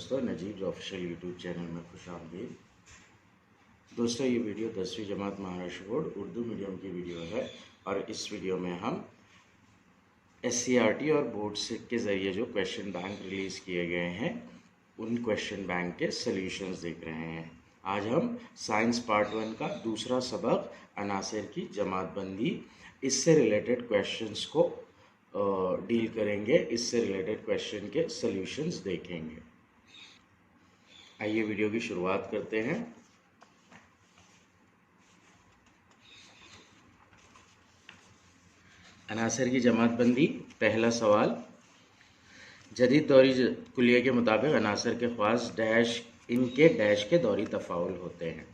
दोस्तों, Najeeb official YouTube channel में खुशामदीद। दोस्तों, ये वीडियो 10वीं जमात महाराष्ट्र बोर्ड उर्दू मीडियम की वीडियो है और इस वीडियो में हम SCERT और बोर्ड से के ज़रिए जो क्वेश्चन बैंक रिलीज़ किए गए हैं उन क्वेश्चन बैंक के सॉल्यूशंस देख रहे हैं। आज हम साइंस पार्ट 1 का दूसरा सबक अनासिर की जमातबंदी, इससे रिलेटेड क्वेश्चंस को डील करेंगे। इससे रिलेटेड क्वेश्चन के सॉल्यूशंस देखेंगे। आइए वीडियो की शुरुआत करते हैं। अनासिर की जमातबंदी, पहला सवाल, जदीद दौरी कुलिये के मुताबिक अनासिर के ख्वास डैश इनके डैश के दौरी तफाउल होते हैं।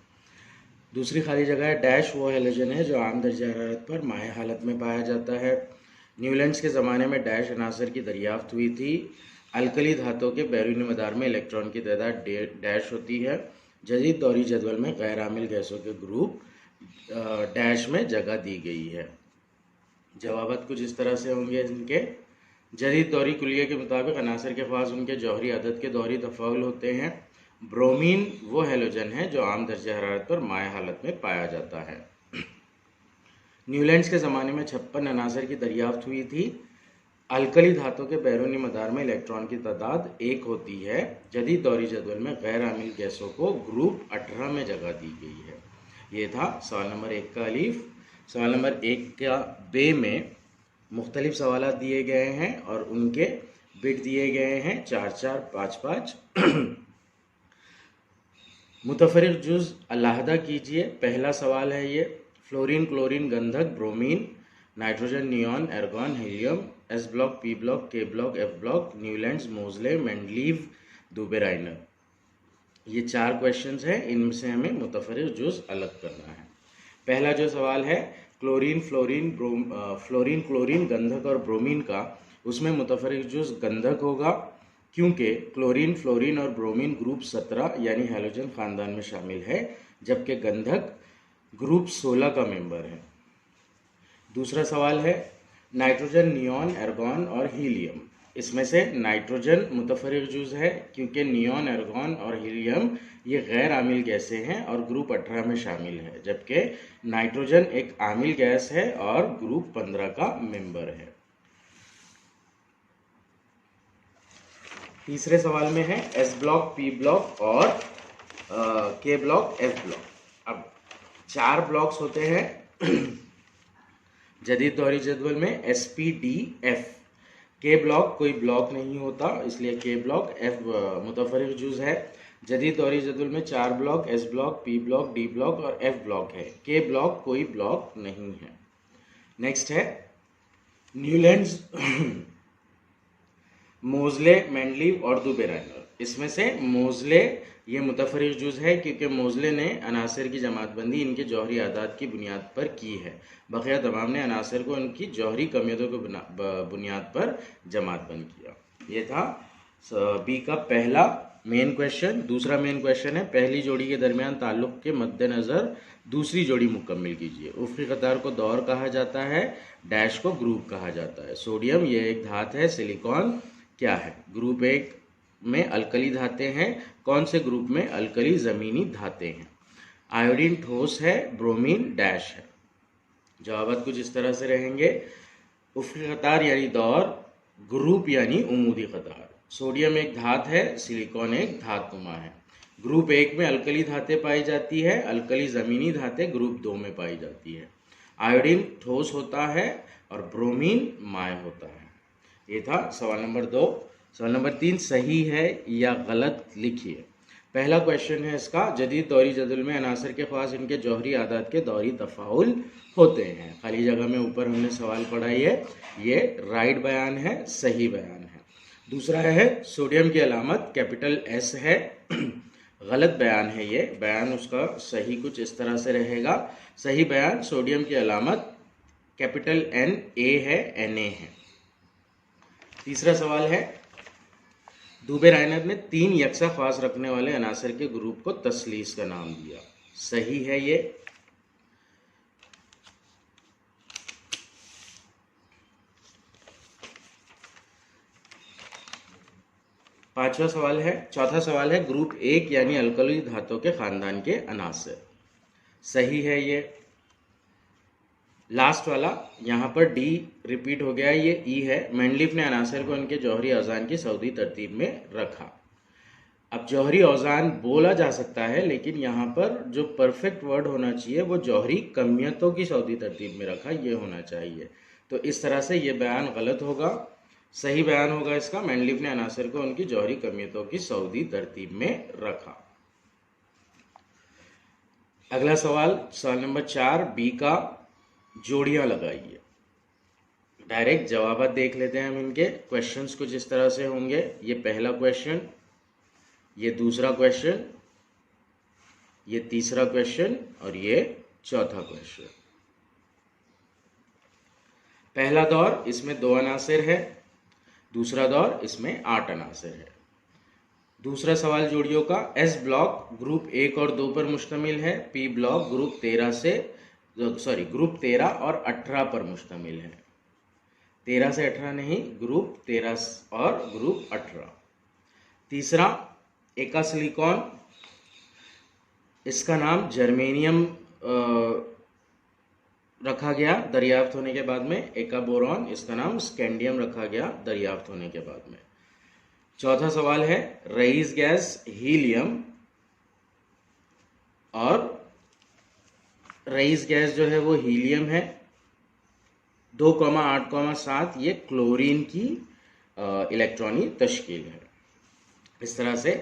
दूसरी खाली जगह है, डैश वो हैलोजन है जो आम दर्जा हरारत पर माए हालत में पाया जाता है। न्यूलैंड्स के ज़माने में डैश अनासिर की दरियाफ्त हुई थी। अल्कली धातुओं के बैरूनी मदार में इलेक्ट्रॉन की तादाद डैश होती है। जदीद दौरी जदवल में गैर आमिल गैसों के ग्रुप डैश में जगह दी गई है। जवाबात कुछ इस तरह से होंगे इनके। जदीद दौरी कुलिये के मुताबिक अनासिर के ख्वास उनके जौहरी अदद के दौरी तफाउल होते हैं। ब्रोमीन वो हैलोजन है जो आम दर्जा हरारत पर माए हालत में पाया जाता है। न्यूलैंड्स के ज़माने में 56 अनासिर की दरियाफ्त हुई थी। अल्कली धातु के बैरूनी मदार में इलेक्ट्रॉन की तादाद 1 होती है। जदीद दौरी जदवल में गैर आमिल गैसों को ग्रुप 18 में जगह दी गई है। ये था सवाल नंबर 1 का अलीफ। सवाल नंबर 1 का बे में मुख्तलिफ सवाल दिए गए हैं और उनके बिट दिए गए हैं 4 4 5 5। मुतफरिक जुज़ अलहदा कीजिए। पहला सवाल है ये, फ्लोरीन, क्लोरीन, गंधक, bromine, nitrogen, neon, argon, helium, S block, P block, K block, F block, Newlands, Moseley, Mendeleev, Dobereiner. ये 4 क्वेश्चंस हैं, इनमें से हमें मुतफरिक जुज़ अलग करना है। पहला जो सवाल है क्लोरीन, फ्लोरीन, क्लोरीन, गंधक और ब्रोमीन का, उसमें मुतफरिक जुज़ गंधक होगा क्योंकि क्लोरीन, फ्लोरीन और ब्रोमीन ग्रुप 17 यानी हैलोजन ख़ानदान में शामिल है, जबकि गंधक ग्रुप 16 का मेंबर है। दूसरा सवाल है नाइट्रोजन, नियॉन, एर्गॉन और हीलियम। इसमें से नाइट्रोजन मुतफरिक जुज़ है क्योंकि नियॉन, एर्गॉन और हीलियम ये गैर आमिल गैसें हैं और ग्रुप 18 में शामिल है, जबकि नाइट्रोजन एक आमिल गैस है और ग्रुप 15 का मेंबर है। तीसरे सवाल में है एस ब्लॉक, पी ब्लॉक और के ब्लॉक, एफ ब्लॉक। अब 4 ब्लॉक्स होते हैं जदीद दौरी जदवल में, SPDF। के ब्लॉक कोई ब्लॉक नहीं होता, इसलिए के ब्लॉक। एफ मुतफरिक जुज़ है। जदीद दौरी जदवल में 4 block, S block, P block, D block और एफ ब्लॉक है। के ब्लॉक कोई ब्लॉक नहीं है। नेक्स्ट है न्यूलैंड्स, मोजले, मेंडलीव और दुबेराइनर। इसमें से मोजले ये मुतफरिक जुज़ है क्योंकि मोजले ने अनासिर की जमातबंदी इनके जौहरी आदात की बुनियाद पर की है। बकिया तमाम ने अनासिर को इनकी जौहरी कमियतों की बुनियाद पर जमातबंद किया। ये था बी का पहला मेन क्वेश्चन। दूसरा मेन क्वेश्चन है, पहली जोड़ी के दरमियान ताल्लुक़ के मद्देनज़र दूसरी जोड़ी मुकम्मिल कीजिए। उफ़क़ी क़तार को दौर कहा जाता है, डैश को ग्रुप कहा जाता है। सोडियम ये एक धात है, सिलिकॉन क्या है? ग्रुप 1 में अल्कली धातें हैं। कौन से ग्रुप में? अल्कली ज़मीनी धातें हैं। आयोडीन ठोस है, ब्रोमीन डैश है। जवाब कुछ इस तरह से रहेंगे। उफ़क़ी क़तार यानी दौर, ग्रुप यानी उमूदी क़तार। सोडियम एक धात है, सिलिकॉन एक धातुमा है। ग्रुप 1 में अल्कली धातें पाई जाती है, अल्कली ज़मीनी धातें ग्रुप 2 में पाई जाती है। आयोडीन ठोस होता है और ब्रोमीन माय होता है। ये था सवाल नंबर 2। सवाल नंबर 3, सही है या गलत लिखिए। पहला क्वेश्चन है इसका, जदीद दौरी जदवल में अनासिर के ख्वास इनके जौहरी आदात के दौरी तफाउल होते हैं। खाली जगह में ऊपर हमने सवाल पढ़ा है, ये राइट बयान है, सही बयान है। दूसरा है सोडियम की अलामत कैपिटल S है, गलत बयान है ये। बयान उसका सही कुछ इस तरह से रहेगा। सही बयान, सोडियम की अलामत कैपिटल NA है, Na है। तीसरा सवाल है, दुबेराइनर ने 3 यकसा ख्वास रखने वाले अनासिर के ग्रुप को तसलीस का नाम दिया। सही है ये। चौथा सवाल है ग्रुप 1 यानी अल्कली धातुओं के खानदान के अनासर। सही है ये। लास्ट वाला यहाँ पर डी रिपीट हो गया, ये ई है। मेंडलीफ ने अनासर को उनके जौहरी औजान की सऊदी तरतीब में रखा। अब जौहरी औजान बोला जा सकता है, लेकिन यहाँ पर जो परफेक्ट वर्ड होना चाहिए वो जौहरी कमियतों की सऊदी तरतीब में रखा, ये होना चाहिए। तो इस तरह से ये बयान गलत होगा। सही बयान होगा इसका, मेंडलीफ ने अनासर को उनकी जौहरी कमियतों की सऊदी तरतीब में रखा। अगला सवाल नंबर 4 बी का, जोड़ियां लगाइए। डायरेक्ट जवाब देख लेते हैं हम इनके। क्वेश्चंस कुछ इस तरह से होंगे। ये पहला क्वेश्चन, ये दूसरा क्वेश्चन, ये तीसरा क्वेश्चन और ये चौथा क्वेश्चन। पहला दौर, इसमें 2 अनासिर है। दूसरा दौर, इसमें 8 अनासिर है। दूसरा सवाल जोड़ियों का, एस ब्लॉक ग्रुप 1 और 2 पर मुश्तमिल है। पी ब्लॉक ग्रुप 13 और 18 पर मुश्तमिल है। 13 से 18 नहीं, ग्रुप 13 और ग्रुप 18। तीसरा, एका सिलिकॉन, इसका नाम जर्मेनियम रखा गया दरियाफ्त होने के बाद में। एका बोरॉन, इसका नाम स्कैंडियम रखा गया दरियाफ्त होने के बाद में। चौथा सवाल है रईस गैस हीलियम, और रईस गैस जो है वो हीलियम है। 2,8,7 ये क्लोरीन की इलेक्ट्रॉनिक तश्कील है। इस तरह से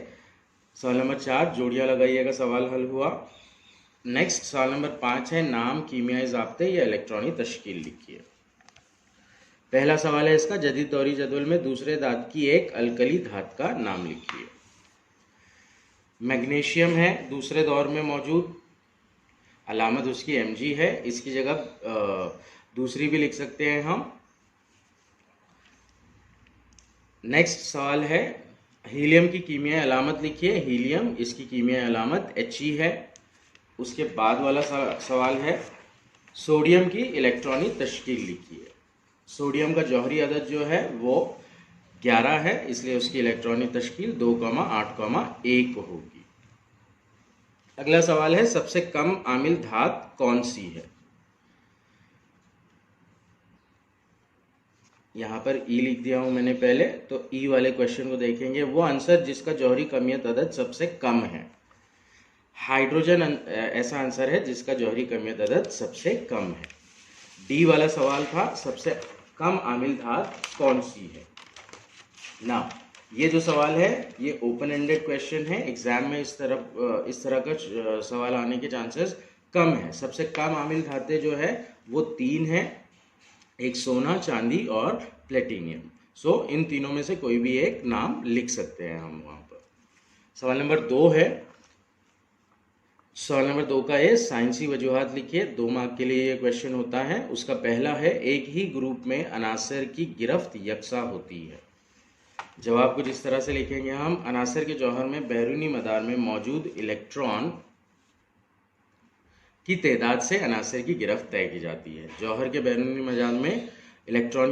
सवाल नंबर 4 जोड़ियां लगाइएगा सवाल हल हुआ। नेक्स्ट सवाल नंबर 5 है नाम, कीमियाई ज़ाब्ते या इलेक्ट्रॉनिक तश्कील लिखिए। पहला सवाल है इसका, जदीद दौरी जदवल में दूसरे धातु की एक अल्कली धातु का नाम लिखिए। मैग्नीशियम है दूसरे दौर में मौजूद, अलामत उसकी Mg है। इसकी जगह दूसरी भी लिख सकते हैं हम। नेक्स्ट सवाल है हीलियम की कीमियाई अलामत लिखिए। हीलियम, इसकी कीमियाई अलामत He है। उसके बाद वाला सवाल है सोडियम की इलेक्ट्रॉनिक तश्कील लिखिए। सोडियम का जौहरी अदद जो है वो 11 है, इसलिए उसकी इलेक्ट्रॉनिक तश्कील 2,8,1 होगी। अगला सवाल है सबसे कम आमिल धात कौन सी है। यहाँ पर ई लिख दिया हूं मैंने पहले, तो ई वाले क्वेश्चन को देखेंगे। वो आंसर जिसका जौहरी कमियत अदद सबसे कम है। हाइड्रोजन ऐसा आंसर है जिसका जौहरी कमियत अदद सबसे कम है। डी वाला सवाल था सबसे कम आमिल धात कौन सी है ना। ये जो सवाल है ये ओपन एंडेड क्वेश्चन है। एग्जाम में इस तरह का सवाल आने के चांसेस कम है। सबसे कम आमिल धातें जो है वो 3 है, एक सोना, चांदी और प्लेटिनियम। सो इन तीनों में से कोई भी एक नाम लिख सकते हैं हम वहाँ पर। सवाल नंबर 2 है, सवाल नंबर 2 का है साइंसी वजूहात लिखिए। 2 मार्क के लिए ये क्वेश्चन होता है। उसका पहला है एक ही ग्रुप में अनासर की गिरफ्त यकसा होती है। जवाब कुछ इस तरह से लिखेंगे हम, अनासर के जौहर में बैरूनी मदार में मौजूद इलेक्ट्रॉन की तादाद से अनासर की गिरफ्त तय की जाती है। जौहर के बैरूनी मदार में इलेक्ट्रॉन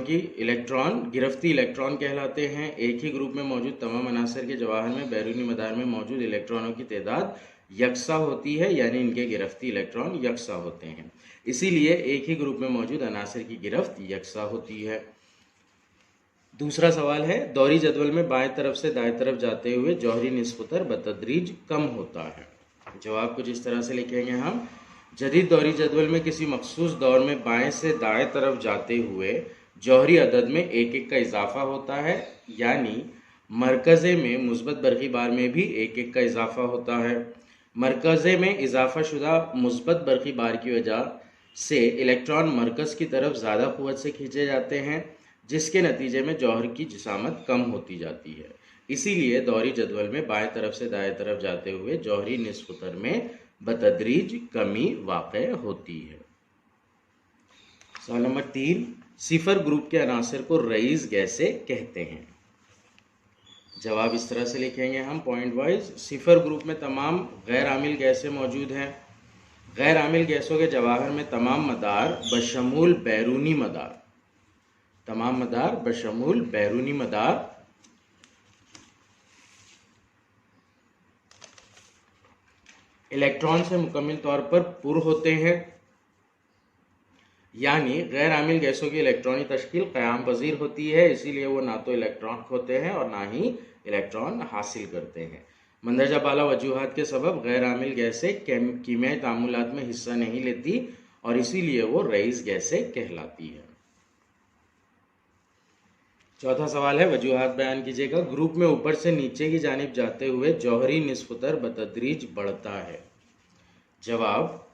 गिरफ्ती इलेक्ट्रॉन कहलाते हैं। एक ही ग्रुप में मौजूद तमाम अनासर के जवाहर में बैरूनी मदार में मौजूद इलेक्ट्रॉनों की तादाद यकसा होती है, यानी इनके गिरफ्ती इलेक्ट्रॉन यकसा होते हैं। इसीलिए एक ही ग्रुप में मौजूद अनासर की गिरफ्त यकसा होती है। दूसरा सवाल है दौरी जदवल में बाएं तरफ से दाएं तरफ जाते हुए जौहरी निस्बतर बतदरीज कम होता है। जवाब कुछ इस तरह से लिखेंगे हम, जदीद दौरी जदवल में किसी मखसूस दौर में बाएं से दाएं तरफ जाते हुए जौहरी अदद में 1-1 का इजाफा होता है, यानी मरकज़े में मुस्बत बरक़ी बार में भी 1-1 का इजाफा होता है। मरकज़े में इजाफा शुदा मुस्बत बरक़ी बार की वजह से इलेक्ट्रॉन मरकज़ की तरफ ज़्यादा क़ुव्वत से खींचे जाते हैं, जिसके नतीजे में जौहर की जिसामत कम होती जाती है। इसीलिए दौरी जदवल में बाएं तरफ से दाएं तरफ जाते हुए जौहरी निस्बतर में बतदरीज कमी वाक़ई होती है। सवाल नंबर 3, सिफर ग्रुप के अनासर को रईस गैसें कहते हैं। जवाब इस तरह से लिखेंगे हम पॉइंट वाइज। सिफर ग्रुप में तमाम गैर आमिल गैसें मौजूद हैं। गैर आमिल गैसों के जवाहर में तमाम मदार बशमूल बैरूनी मदार, तमाम मदार बशमूल बैरूनी मदार इलेक्ट्रॉन से मुकम्मल तौर पर पुर होते हैं, यानी गैर आमिल गैसों की इलेक्ट्रॉनिक तश्कील क़याम पज़ीर होती है, इसीलिए वो ना तो इलेक्ट्रॉन खोते हैं और ना ही इलेक्ट्रॉन हासिल करते हैं। मंदरजा बाला वजूहात के सबब गैर आमिल गैसें कीमियाई तामुलात में हिस्सा नहीं लेती और इसीलिए वो रईस गैसें कहलाती है। चौथा सवाल है, वजूहात बयान कीजिएगा। ग्रुप में ऊपर से नीचे की जानिब जाते हुए जौहरी निस्बतर बतदरीज बढ़ता है। जवाब,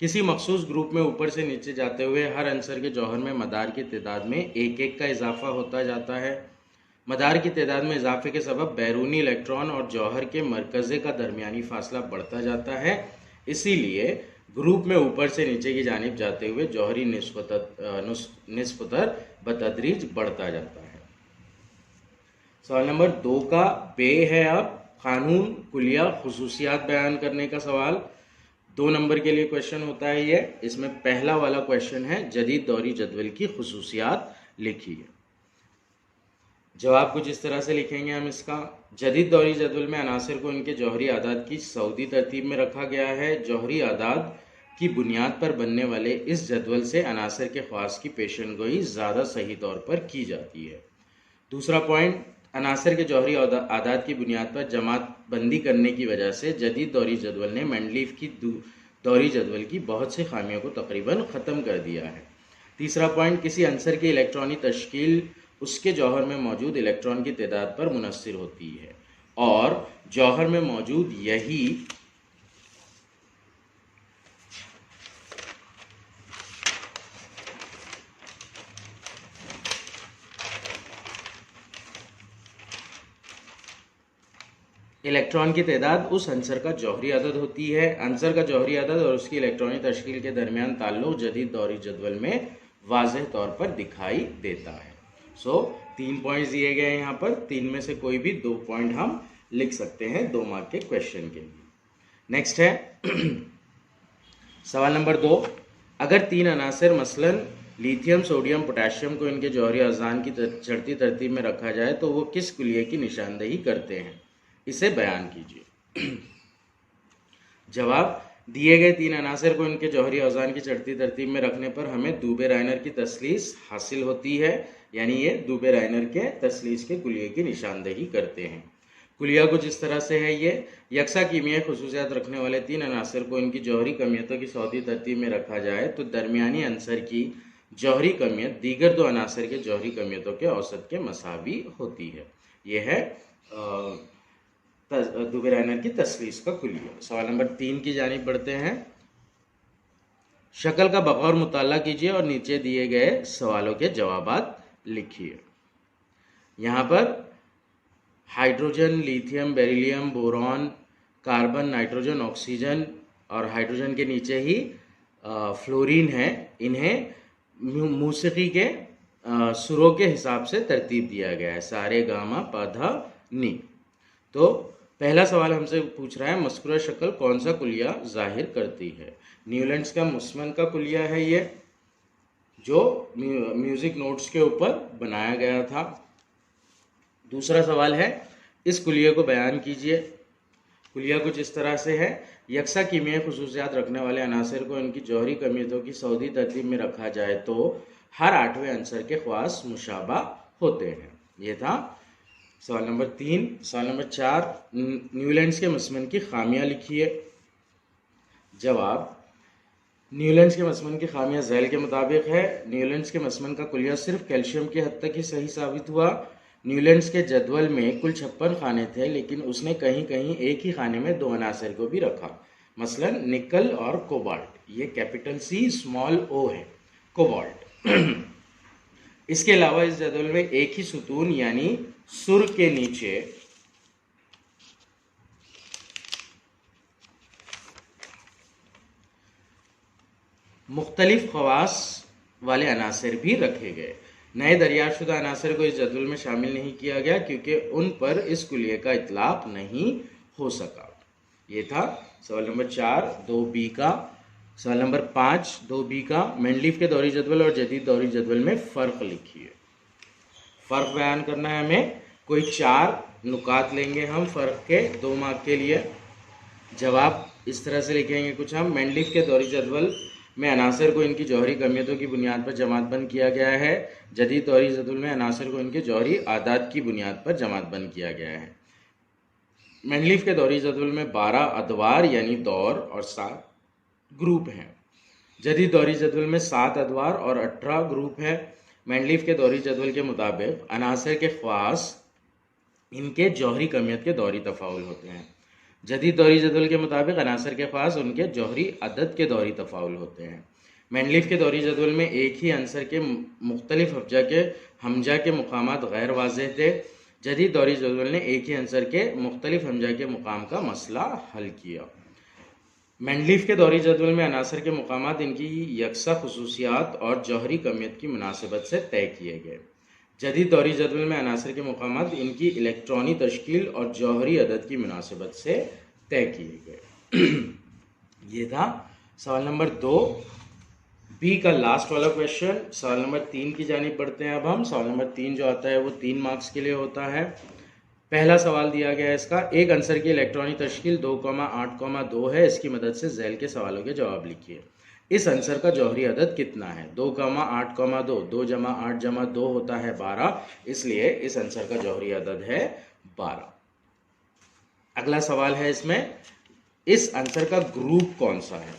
किसी मखसूस ग्रुप में ऊपर से नीचे जाते हुए हर अंसर के जौहर में मदार की तादाद में एक एक का इजाफा होता जाता है। मदार की तादाद में इजाफे के सबब बैरूनी इलेक्ट्रॉन और जौहर के मरकज़े का दरमियानी फासला बढ़ता जाता है, इसीलिए ग्रुप में ऊपर से नीचे की जानिब जाते हुए जौहरी निस्बतर बतदरीज बढ़ता जाता है। सवाल नंबर 2 का बे है। अब कानून कुलिया खुसूसियात बयान करने का सवाल 2 नंबर के लिए क्वेश्चन होता है ये। इसमें पहला वाला क्वेश्चन है, जदीद दौरी जदवल की खुसूसियात लिखिए। जवाब कुछ इस तरह से लिखेंगे हम इसका। जदीद दौरी जदवल में अनासिर को इनके जौहरी आदाद की सऊदी तरतीब में रखा गया है। जौहरी आदाद की बुनियाद पर बनने वाले इस जदवल से अनासिर के ख्वास की पेशनगोई ज़्यादा सही तौर पर की जाती है। दूसरा पॉइंट, अनासिर के जौहरी आदाद की बुनियाद पर जमात बंदी करने की वजह से जदीद दौरी जदवल ने मेंडलीफ की दौरी जदवल की बहुत सी खामियों को तकरीबन ख़त्म कर दिया है। तीसरा पॉइंट, किसी अंसर की इलेक्ट्रॉनिक तश्कील उसके जौहर में मौजूद इलेक्ट्रॉन की तादाद पर मुनहसर होती है और जौहर में मौजूद यही इलेक्ट्रॉन की तादाद उस अंसर का जौहरी अदद होती है। अंसर का जौहरी अदद और उसकी इलेक्ट्रॉनिक तश्कील के दरमियान ताल्लुक जदीद दौरी जदवल में वाज़ेह तौर पर दिखाई देता है। 3 पॉइंट्स दिए गए हैं यहाँ पर, 3 में से कोई भी 2 पॉइंट हम लिख सकते हैं 2 मार्क के क्वेश्चन के लिए। नेक्स्ट है सवाल नंबर 2, अगर 3 अनासिर मसलन लिथियम, सोडियम, पोटेशियम को इनके जौहरी अज़ान की चढ़ती तरतीब में रखा जाए तो वो किस कुलिये की निशानदेही करते हैं, इसे बयान कीजिए। जवाब, दिए गए 3 अनासिर को इनके जौहरी अज़ान की चढ़ती तरतीब में रखने पर हमें दूबे रायनर की तसलीस हासिल होती है, यानी ये दूबे रायनर के तसलीस के कुलिये की निशानदेही करते हैं। कुलिया कुछ इस तरह से है ये, यकसा कीमियाई खुसूसियात रखने वाले 3 अनासिर को इनकी जौहरी कमियतों की सऊदी तरतीब में रखा जाए तो दरमियानी अंसर की जौहरी कमियत दीगर 2 अनासिर के जौहरी कमियतों के औसत के मसावी होती है। यह है दूबे रायनर की तसलीस का कुलिया। सवाल नंबर 3 की जानिब बढ़ते हैं। शक्ल का बगौर मुताला कीजिए और नीचे दिए गए सवालों के जवाबात लिखिए। यहाँ पर hydrogen, lithium, beryllium, boron, carbon, nitrogen, oxygen और हाइड्रोजन के नीचे ही फ्लोरीन है। इन्हें मूसिकी के सुरों के हिसाब से तरतीब दिया गया है, सारे, गामा, पाधा, नी। तो पहला सवाल हमसे पूछ रहा है, मस्कुरा शक्ल कौन सा कुलिया जाहिर करती है। न्यूलैंड्स का मुस्मन का कुलिया है ये, जो म्यूजिक नोट्स के ऊपर बनाया गया था। दूसरा सवाल है, इस कुलिये को बयान कीजिए। कुलिया कुछ इस तरह से है, यकसा कीमियाई खुसूसियात रखने वाले अनासिर को इनकी जौहरी कमियतों की सऊदी तरतीब में रखा जाए तो हर 8वें अंसर के ख्वास मुशाबा होते हैं। ये था सवाल नंबर 3। सवाल नंबर 4, न्यूलैंड्स के मसमन की खामियां लिखिए। जवाब, न्यूलैंड्स के मसमन की खामियां झैल के मुताबिक है। न्यूलैंड्स के मसमन का कुलिया सिर्फ कैल्शियम की हद तक ही सही साबित हुआ। न्यूलैंड्स के जदवल में कुल 56 खाने थे, लेकिन उसने कहीं कहीं एक ही खाने में 2 अनासिर को भी रखा, मसलन निकल और कोबाल्ट। ये कैपिटल C स्मॉल O है, कोबाल्ट। इसके अलावा इस जदवल में एक ही सुतून यानी सुर के नीचे मुख्तलिफ खवास वाले अनासिर भी रखे गए। नए दरियाफ्तशुदा अनासिर को इस जदवल में शामिल नहीं किया गया क्योंकि उन पर इस कुलिये का इतलाक नहीं हो सका। ये था सवाल नंबर 4 2B का। सवाल नंबर 5 2B का, मेंडलीफ के दौरी जदवल और जदीद दौरी जदवल में फ़र्क लिखिए। फ़र्क बयान करना है हमें। कोई 4 नुकात लेंगे हम फ़र्क के 2 मार्क के लिए। जवाब इस तरह से लिखेंगे कुछ हम, मेंडलीफ के दौरी जदवल में अनासर को इनकी जौहरी कमियतों की बुनियाद पर जमातबंद किया गया है। जदीद दौरी जदवल में अनासर को इनके जौहरी आदात की बुनियाद पर जमातबंद किया गया है। मेंडलीफ के दौरी जदवल में 12 अदवार यानी दौर और 7 ग्रुप हैं। जदीद दौरी जदवल में 7 अदवार और 18 ग्रुप है। मेंडलीफ के दौरी जदवल के मुताबिक अनासर के ख्वास इनके जौहरी कमियत के दौरी तफाउल होते हैं। जदीद दौरी जदवल के मुताबिक अनासर के ख्वास उनके जौहरी अदद के दौरी तफाउल होते हैं। मेंडलीफ के दौरी जदवल में एक ही अंसर के मुख्तलिफ हमजा के मुकामात गैर वाज़ेह थे। जदीद दौरी जदवल ने एक ही अंसर के मुख्तलिफ हमजा के मुकाम का मसला हल किया। मेंडलीफ के दौरी जदवल में अनासर के मुकामात इनकी यकसा खुसूसियात और जौहरी कमियत की मुनासिबत से तय किए गए। जदीद दौरी जदवल में अनासर के मुकामात इनकी इलेक्ट्रॉनी तश्कील और जौहरी अदद की मुनासिबत से तय किए गए। ये था सवाल नंबर 2 बी का लास्ट वाला क्वेश्चन। सवाल नंबर 3 की जानिब बढ़ते हैं अब हम। सवाल नंबर 3 जो आता है वो 3 मार्क्स के लिए होता है। पहला सवाल दिया गया है इसका, एक आंसर की इलेक्ट्रॉनिक तश्कील 2,8,2 है, इसकी मदद से झैल के सवालों के जवाब लिखिए। इस आंसर का जौहरी अदद कितना है? 2,8,2, 2 जमा 8 जमा 2 होता है 12, इसलिए इस आंसर का जौहरी अदद है 12। अगला सवाल है इसमें, इस आंसर का ग्रुप कौन सा है?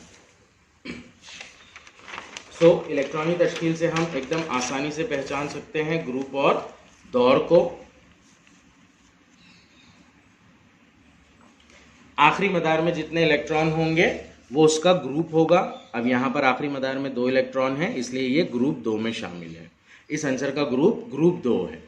इलेक्ट्रॉनिक तश्कील से हम एकदम आसानी से पहचान सकते हैं ग्रुप और दौर को। आखिरी मदार में जितने इलेक्ट्रॉन होंगे वो उसका ग्रुप होगा। अब यहाँ पर आखिरी मदार में 2 इलेक्ट्रॉन हैं, इसलिए ये ग्रुप 2 में शामिल है। इस आंसर का ग्रुप 2 है।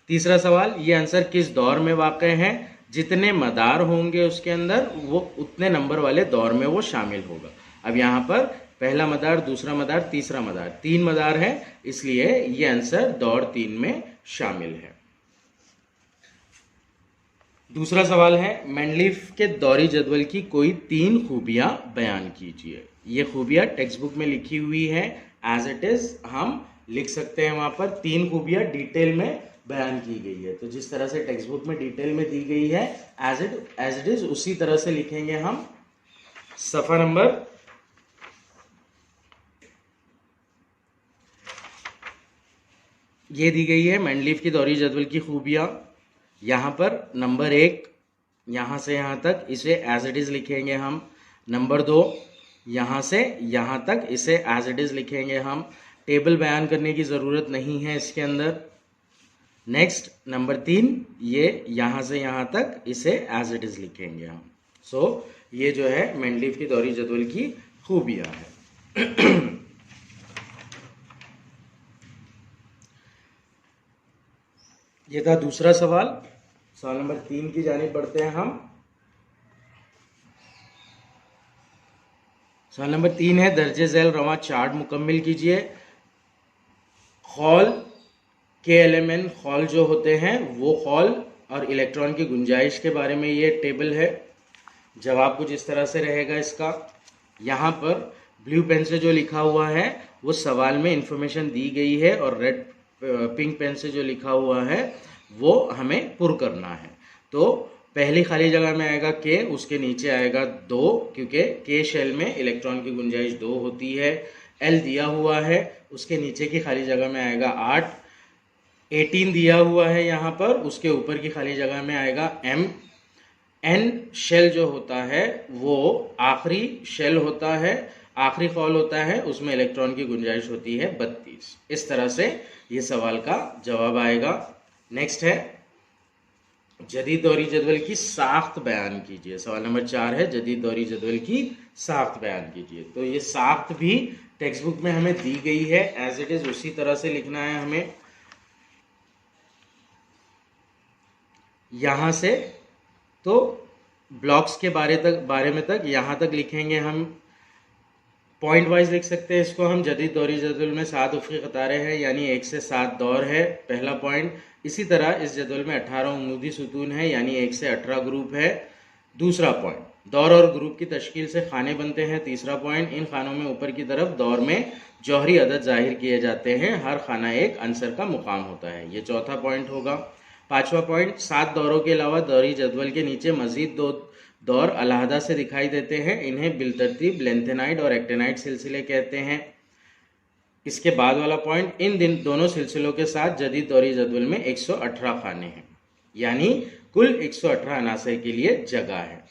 तीसरा सवाल, ये आंसर किस दौर में वाक़ है? जितने मदार होंगे उसके अंदर वो उतने नंबर वाले दौर में वो शामिल होगा। अब यहाँ पर पहला मदार, दूसरा मदार, तीसरा मदार, 3 मदार है, इसलिए ये आंसर दौर 3 में शामिल है। दूसरा सवाल है, मेंडलीफ के दौरी जदवल की कोई 3 खूबियां बयान कीजिए। ये खूबियां टेक्स्ट बुक में लिखी हुई है, एज इट इज हम लिख सकते हैं। वहां पर 3 खूबियां डिटेल में बयान की गई है, तो जिस तरह से टेक्स्ट बुक में डिटेल में दी गई है एज इट इज उसी तरह से लिखेंगे हम। सफा नंबर ये दी गई है मेंडलीफ की दौरी जदवल की खूबियां। यहाँ पर नंबर 1 यहाँ से यहाँ तक इसे एज इट इज़ लिखेंगे हम। नंबर 2 यहाँ से यहाँ तक इसे एज इट इज़ लिखेंगे हम। टेबल बयान करने की ज़रूरत नहीं है इसके अंदर। नेक्स्ट नंबर 3 ये यहाँ से यहाँ तक इसे एज इट इज़ लिखेंगे हम। ये जो है मेंडलीफ की दौरी जदवल की खूबियाँ है। ये था दूसरा सवाल। सवाल नंबर 3 की जानिब बढ़ते हैं हम। सवाल नंबर 3 है, दर्जे झैल रवां चार्ट मुकम्मिल कीजिए। खौल के एलिमेंट खौल जो होते हैं वो खौल और इलेक्ट्रॉन की गुंजाइश के बारे में ये टेबल है। जवाब कुछ इस तरह से रहेगा इसका। यहाँ पर ब्लू पेन से जो लिखा हुआ है वो सवाल में इंफॉर्मेशन दी गई है, और रेड पिंक पेन से जो लिखा हुआ है वो हमें पुर करना है। तो पहली खाली जगह में आएगा के, उसके नीचे आएगा 2, क्योंकि के शेल में इलेक्ट्रॉन की गुंजाइश 2 होती है। एल दिया हुआ है, उसके नीचे की खाली जगह में आएगा 8। 18 दिया हुआ है यहाँ पर, उसके ऊपर की खाली जगह में आएगा M। एन शेल जो होता है वो आखिरी शेल होता है, आखिरी खौल होता है, उसमें इलेक्ट्रॉन की गुंजाइश होती है 32। इस तरह से ये सवाल का जवाब आएगा। नेक्स्ट है, जदीद दौरी जदवल की साख्त बयान कीजिए। सवाल नंबर 4 है, जदीद दौरी जदवल की साख्त बयान कीजिए। तो ये साख्त भी टेक्स्ट बुक में हमें दी गई है, एज इट इज उसी तरह से लिखना है हमें। यहाँ से तो ब्लॉक्स के बारे में तक यहाँ तक लिखेंगे हम। पॉइंट वाइज लिख सकते हैं इसको हम। जदीद दौरी जदवल में 7 उफ़क़ी क़तारें हैं, यानी 1 से 7 दौर है, पहला पॉइंट। इसी तरह इस जदवल में 18 उमूदी सुतून है, यानी 1 से 18 ग्रुप है, दूसरा पॉइंट। दौर और ग्रुप की तश्कील से खाने बनते हैं, तीसरा पॉइंट। इन खानों में ऊपर की तरफ दौर में जौहरी अदद जाहिर किए जाते हैं, हर खाना एक अंसर का मुकाम होता है, ये चौथा पॉइंट होगा। पांचवा पॉइंट, 7 दौरों के अलावा दौरी जदवल के नीचे मजीद दौर अलहदा से दिखाई देते हैं, इन्हें बिलतरतीब लेंथेनाइड और एक्टेनाइड सिलसिले कहते हैं। इसके बाद वाला पॉइंट, इन दोनों सिलसिलों के साथ जदीद दौरी जदवल में 118 खाने हैं, यानी कुल 118 अनासर के लिए जगह है।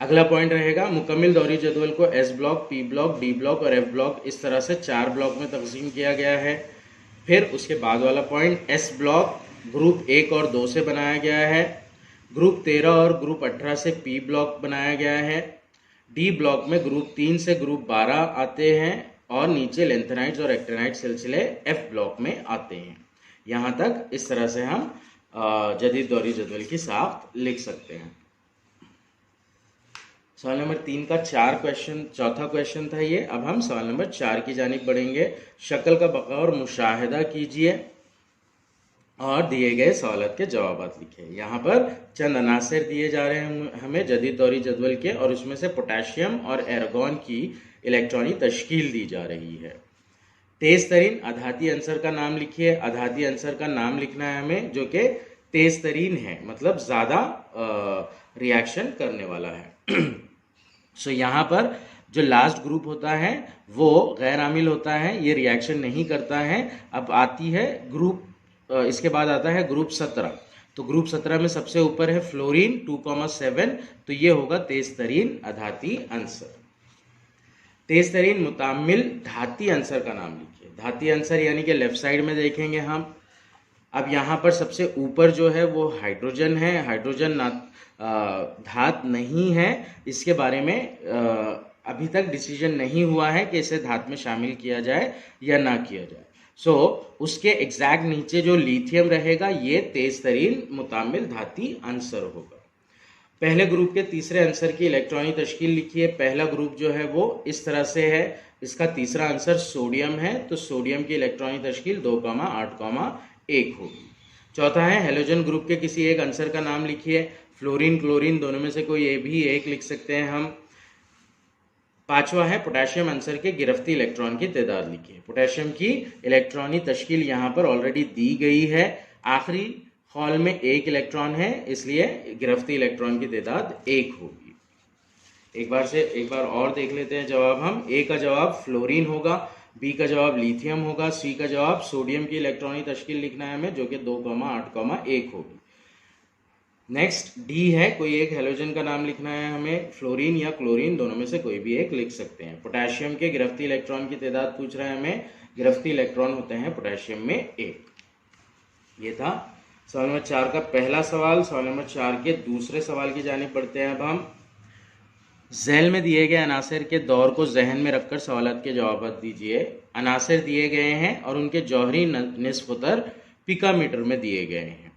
अगला पॉइंट रहेगा, मुकम्मिल दौरी जदवल को S block, P block, D block और एफ ब्लॉक इस तरह से 4 ब्लॉक में तकसीम किया गया है। फिर उसके बाद वाला पॉइंट, एस ब्लॉक ग्रुप 1 और 2 से बनाया गया है, ग्रुप 13 और ग्रुप 18 से पी ब्लॉक बनाया गया है, डी ब्लॉक में ग्रुप 3 से ग्रुप 12 आते हैं और नीचे लेंथेनाइड्स और एक्टेनाइड सिलसिले एफ ब्लॉक में आते हैं। यहाँ तक इस तरह से हम जदीद दौरी जदवल की साख्त लिख सकते हैं। सवाल नंबर 3 का चौथा क्वेश्चन था ये। अब हम सवाल नंबर 4 की जानिब बढ़ेंगे। शक्ल का बगौर मुशाहिदा कीजिए और दिए गए सवालत के जवाब लिखे। यहाँ पर चंद अनासर दिए जा रहे हैं हमें जदीद दौरी जदवल के, और उसमें से पोटेशियम और एर्गोन की इलेक्ट्रॉनी तश्कील दी जा रही है। तेज तरीन अधाती अंसर का नाम लिखिए। अधाती अंसर का नाम लिखना है हमें जो कि तेज तरीन है, मतलब ज़्यादा रिएक्शन करने वाला है। सो यहाँ पर जो लास्ट ग्रुप होता है वो गैर आमिल होता है, ये रिएक्शन नहीं करता है। अब आती है इसके बाद आता है ग्रुप 17। तो ग्रुप 17 में सबसे ऊपर है फ्लोरीन 2,7, तो ये होगा तेज तरीन अधाती अंसर। तेज तरीन मुतामिल धाती अंसर का नाम लिखिए। धाती अंसर यानी कि लेफ्ट साइड में देखेंगे हम। अब यहाँ पर सबसे ऊपर जो है वो हाइड्रोजन है। हाइड्रोजन धात नहीं है, इसके बारे में अभी तक डिसीजन नहीं हुआ है कि इसे धात में शामिल किया जाए या ना किया जाए। सो उसके एग्जैक्ट नीचे जो लिथियम रहेगा ये तेज तरीन मुतामिल धाती अंसर होगा। पहले ग्रुप के तीसरे आंसर की इलेक्ट्रॉनिक तश्कील लिखिए। पहला ग्रुप जो है वो इस तरह से है। इसका तीसरा आंसर सोडियम है, तो सोडियम की इलेक्ट्रॉनिक तश्कील 2,8,1 होगी। चौथा है हेलोजन ग्रुप के किसी एक आंसर का नाम लिखिए। फ्लोरीन, क्लोरीन दोनों में से कोई एक लिख सकते हैं हम। पांचवा है पोटेशियम आंसर के गिरफ्ती इलेक्ट्रॉन की तादाद लिखिए। पोटेशियम की इलेक्ट्रॉनिक तश्कील यहाँ पर ऑलरेडी दी गई है। आखिरी हॉल में 1 इलेक्ट्रॉन है, इसलिए गिरफ्ती इलेक्ट्रॉन की तादाद 1 होगी। एक बार और देख लेते हैं जवाब हम। ए का जवाब फ्लोरीन होगा, बी का जवाब लिथियम होगा, सी का जवाब सोडियम की इलेक्ट्रॉनिक तश्कील लिखना है हमें जो कि 2,8,1 होगी। नेक्स्ट डी है, कोई एक हेलोजन का नाम लिखना है हमें। फ्लोरीन या क्लोरीन दोनों में से कोई भी एक लिख सकते हैं। पोटेशियम के गिरफ्ती इलेक्ट्रॉन की तादाद पूछ रहा है हमें। गिरफ्ती इलेक्ट्रॉन होते हैं पोटेशियम में 1। ये था सवाल नंबर 4 का पहला सवाल। सवाल नंबर 4 के दूसरे सवाल की जानिब बढ़ते हैं अब हम। झैल में दिए गए अनासर के दौर को जहन में रखकर सवालात के जवाब दीजिए। अनासर दिए गए हैं और उनके जौहरी निस्फुतर पिकामीटर में दिए गए हैं।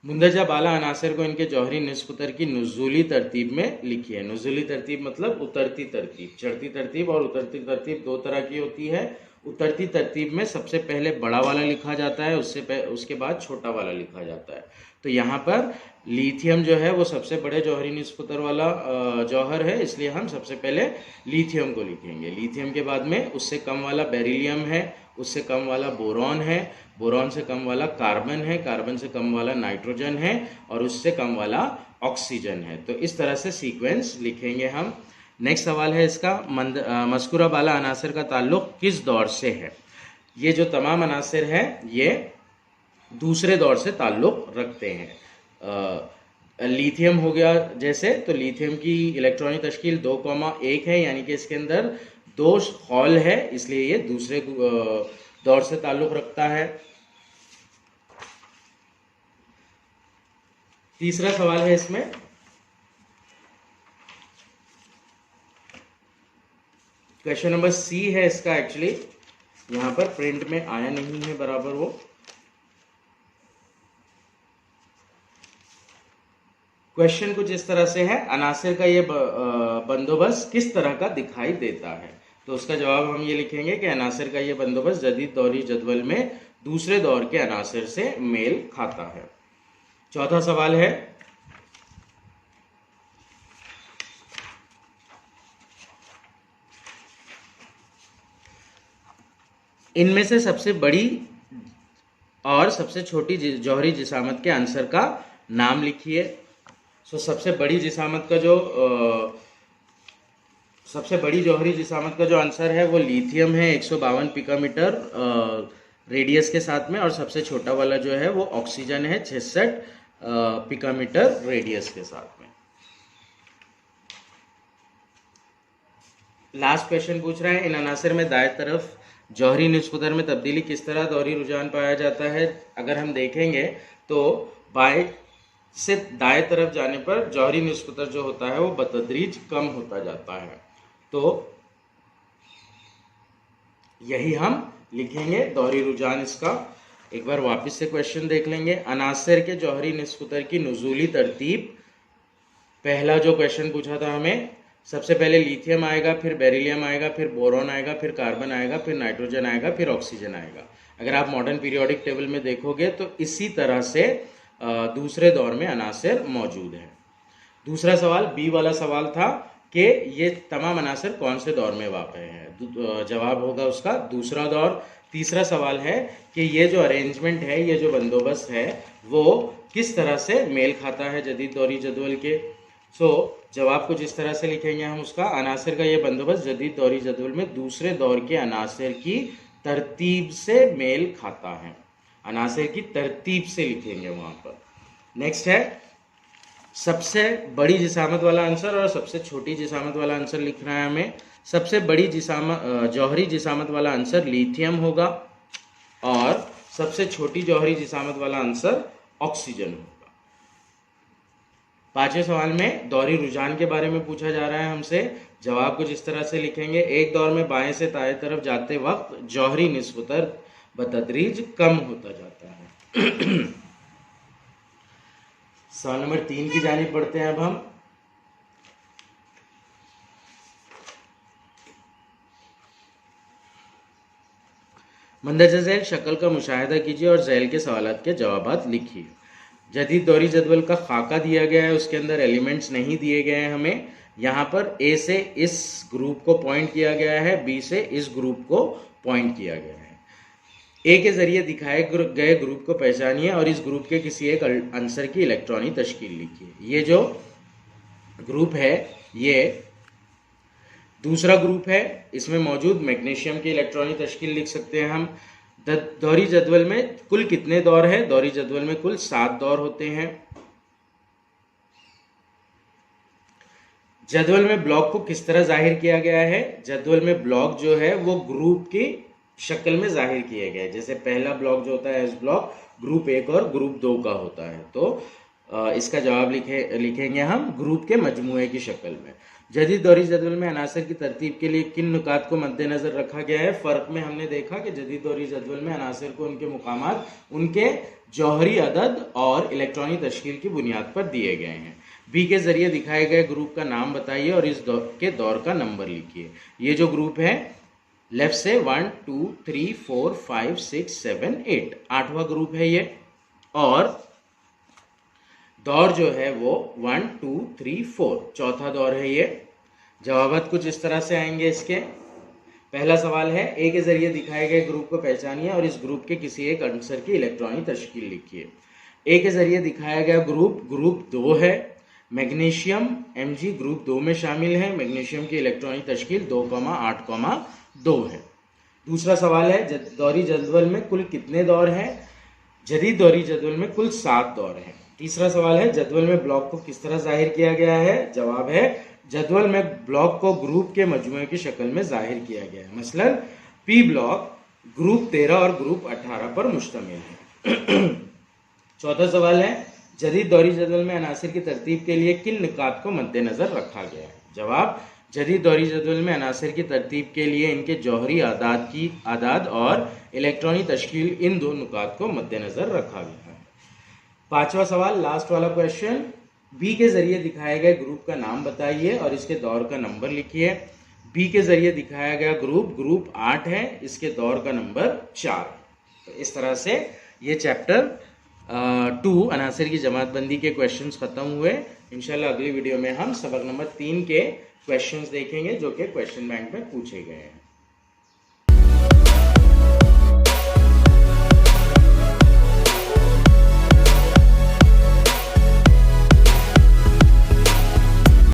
मुंदरजा बाला अनासर को इनके जौहरी निस्फुतर की नुज़ूली तरतीब में लिखिए। नुज़ूली तरतीब मतलब उतरती तरतीब। चढ़ती तरतीब और उतरती तरतीब दो तरह की होती है। उतरती तरतीब में सबसे पहले बड़ा वाला लिखा जाता है, उसके बाद छोटा वाला लिखा जाता है। तो यहाँ पर लिथियम जो है वो सबसे बड़े जौहरी निस्फुतर वाला जौहर है, इसलिए हम सबसे पहले लिथियम को लिखेंगे। लिथियम के बाद में उससे कम वाला बेरिलियम है, उससे कम वाला बोरॉन है, बोरॉन से कम वाला कार्बन है, कार्बन से कम वाला नाइट्रोजन है और उससे कम वाला ऑक्सीजन है। तो इस तरह से सीक्वेंस लिखेंगे हम। नेक्स्ट सवाल है इसका, मज़कूरा बाला अनासर का ताल्लुक़ किस दौर से है? ये जो तमाम अनासर हैं ये दूसरे दौर से ताल्लुक़ रखते हैं। लिथियम हो गया जैसे, तो लिथियम की इलेक्ट्रॉनिक तश्कील 2,1 है, यानी कि इसके अंदर 2 हॉल है, इसलिए ये दूसरे दौर से ताल्लुक़ रखता है। तीसरा सवाल है इसमें, क्वेश्चन नंबर सी है इसका। एक्चुअली यहाँ पर प्रिंट में आया नहीं है बराबर वो। क्वेश्चन कुछ इस तरह से है, अनासर का ये बंदोबस्त किस तरह का दिखाई देता है? तो उसका जवाब हम ये लिखेंगे कि अनासर का ये बंदोबस्त जदीद दौरी जदवल में दूसरे दौर के अनासर से मेल खाता है। चौथा सवाल है, इनमें से सबसे बड़ी और सबसे छोटी जौहरी जिसामत के आंसर का नाम लिखिए। सबसे बड़ी जिसामत का जो सबसे बड़ी जौहरी जिसामत का जो आंसर है वो लिथियम है, 152 पिकामीटर रेडियस के साथ में, और सबसे छोटा वाला जो है वो ऑक्सीजन है, 66 पिकामीटर रेडियस के साथ में। लास्ट क्वेश्चन पूछ रहा है, इन अनासर में दाएं तरफ जौहरी निस्बतर में तब्दीली किस तरह दोहरी रुझान पाया जाता है। अगर हम देखेंगे तो बाएं से दाएं तरफ जाने पर जौहरी निस्बतर जो होता है वो बतदरीज कम होता जाता है। तो यही हम लिखेंगे दोहरी रुझान इसका। एक बार वापस से क्वेश्चन देख लेंगे। अनासर के जौहरी निस्बतर की नुज़ूली तरतीब, पहला जो क्वेश्चन पूछा था हमें, सबसे पहले लिथियम आएगा, फिर बेरिलियम आएगा, फिर बोरॉन आएगा, फिर कार्बन आएगा, फिर नाइट्रोजन आएगा, फिर ऑक्सीजन आएगा। अगर आप मॉडर्न पीरियोडिक टेबल में देखोगे तो इसी तरह से दूसरे दौर में अनासर मौजूद है। दूसरा सवाल, बी वाला सवाल था कि ये तमाम अनासर कौन से दौर में वाक़ हैं। जवाब होगा उसका दूसरा दौर। तीसरा सवाल है कि ये जो अरेंजमेंट है, ये जो बंदोबस्त है, वो किस तरह से मेल खाता है जदीद दौरी जदवल के। जवाब कुछ इस तरह से लिखेंगे हम उसका, अनासर का ये बंदोबस्त जदीद दौरी जदवल में दूसरे दौर के अनासर की तरतीब से मेल खाता है। अनासर की तरतीब से लिखेंगे वहाँ पर। नेक्स्ट है सबसे बड़ी जिसामत वाला आंसर और सबसे छोटी जिसामत वाला आंसर लिखना है हमें। सबसे बड़ी जौहरी जिसामत वाला आंसर लिथियम होगा और सबसे छोटी जौहरी जिसामत वाला आंसर ऑक्सीजन होगा। पांचवें सवाल में दोहरी रुझान के बारे में पूछा जा रहा है हमसे। जवाब कुछ इस तरह से लिखेंगे, एक दौर में बाएं से दाएं तरफ जाते वक्त जौहरी निस्बतर बतदरीज कम होता जाता है। सवाल नंबर 3 की जानिब बढ़ते हैं अब हम। मंदरजा झैल शक्ल का मुशाहिदा कीजिए और झैल के सवालात के जवाबात लिखिए। जदीद दौरी जदवल का खाका दिया गया है, उसके अंदर एलिमेंट्स नहीं दिए गए हैं हमें। यहाँ पर ए से इस ग्रुप को पॉइंट किया गया है, बी से इस ग्रुप को पॉइंट किया गया है। ए के जरिए दिखाए गए ग्रुप को पहचानिए और इस ग्रुप के किसी एक आंसर की इलेक्ट्रॉनी तश्कील लिखिए। ये जो ग्रुप है ये दूसरा ग्रुप है, इसमें मौजूद मैग्नीशियम की इलेक्ट्रॉनी तश्कील लिख सकते हैं हम। दोहरी जदवल में कुल कितने दौर है? दोहरी जदवल में कुल 7 दौर होते हैं। जदवल में ब्लॉक को किस तरह जाहिर किया गया है? जदवल में ब्लॉक जो है वो ग्रुप की शक्ल में जाहिर किए गए। जैसे पहला ब्लॉक जो होता है एस ब्लॉक ग्रुप 1 और ग्रुप 2 का होता है, तो इसका जवाब लिखेंगे हम ग्रुप के मजमूए की शक्ल में। जदीद दौरी जदवल में अनासर की तरतीब के लिए किन नुकात को मद्देनजर रखा गया है? फर्क में हमने देखा कि जदीद दौरी जदवल में अनासर को उनके मुकामात, उनके जौहरी अदद और इलेक्ट्रॉनिक तश्कील की बुनियाद पर दिए गए हैं। बी के जरिए दिखाए गए ग्रुप का नाम बताइए और इस दौर का नंबर लिखिए। ये जो ग्रुप है लेफ्ट से 1 2 3 4 5 6 7 8 8वां ग्रुप है ये, और दौर जो है वो 1 2 3 4 चौथा दौर है ये। जवाबात कुछ इस तरह से आएंगे इसके। पहला सवाल है ए के जरिए दिखाए गए ग्रुप को पहचानिए और इस ग्रुप के किसी एक आंसर की इलेक्ट्रॉनिक तश्कील लिखिए। ए के जरिए दिखाया गया ग्रुप 2 है। मैग्नीशियम Mg ग्रुप 2 में शामिल है। मैग्नीशियम की इलेक्ट्रॉनिक तश्कील 2,8,2 है। दूसरा सवाल है दौरी जदवल में कुल कितने दौर हैं? जदीद दौरी जदवल में कुल 7 दौर हैं। तीसरा सवाल है जदवल में ब्लॉक को किस तरह जाहिर किया गया है? जवाब है जदवल में ब्लॉक को ग्रुप के मजमूए की शक्ल में जाहिर किया गया है। मसलन पी ब्लॉक ग्रुप 13 और ग्रुप 18 पर मुश्तमिल है। चौथा सवाल है जदीद दौरी जदवल में अनासिर की तरतीब के लिए किन नुकात को मद्देनजर रखा गया है? जवाब जदीद दौरी जदवल में अनासिर की तरतीब के लिए इनके जौहरी आदाद और इलेक्ट्रॉनिक तश्कील, इन 2 नुकात को मद्देनजर रखा गया है। पांचवा सवाल लास्ट वाला क्वेश्चन, बी के जरिए दिखाए गए ग्रुप का नाम बताइए और इसके दौर का नंबर लिखिए। बी के जरिए दिखाया गया ग्रुप 8 है, इसके दौर का नंबर 4। तो इस तरह से ये चैप्टर 2 अनासिर की जमातबंदी के क्वेश्चंस खत्म हुए। इंशाल्लाह अगली वीडियो में हम सबक नंबर 3 के क्वेश्चंस देखेंगे जो कि क्वेश्चन बैंक में पूछे गए हैं।